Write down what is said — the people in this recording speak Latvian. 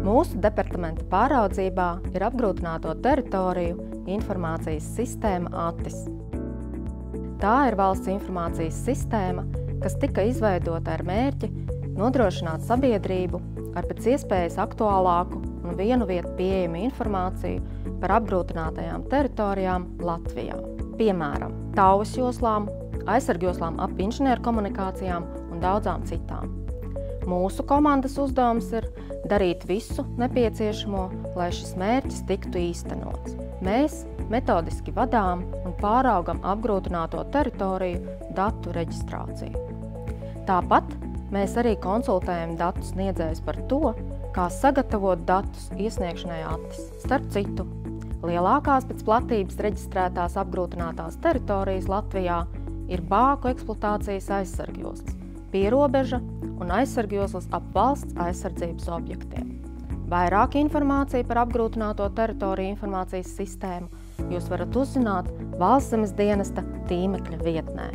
Mūsu departamenta pāraudzībā ir apgrūtināto teritoriju informācijas sistēma ATIS. Tā ir valsts informācijas sistēma, kas tika izveidota ar mērķi nodrošināt sabiedrību ar pēc iespējas aktuālāku un vienu vietu pieejamu informāciju par apgrūtinātajām teritorijām Latvijā. Piemēram, Tauvas joslām, aizsargjoslām ap inženierkomunikācijām un daudzām citām. Mūsu komandas uzdevums ir darīt visu nepieciešamo, lai šis mērķis tiktu īstenots. Mēs metodiski vadām un pāraugam apgrūtināto teritoriju datu reģistrāciju. Tāpat mēs arī konsultējam datu sniedzējus par to, kā sagatavot datus iesniegšanai ATIS. Starp citu, lielākās pēc platības reģistrētās apgrūtinātās teritorijas Latvijā ir bāku eksploatācijas aizsargjoslas, pierobeža un aizsargjoslas ap valsts aizsardzības objektiem. Vairāk informāciju par apgrūtināto teritoriju informācijas sistēmu jūs varat uzzināt Valsts zemes dienesta tīmekļa vietnē.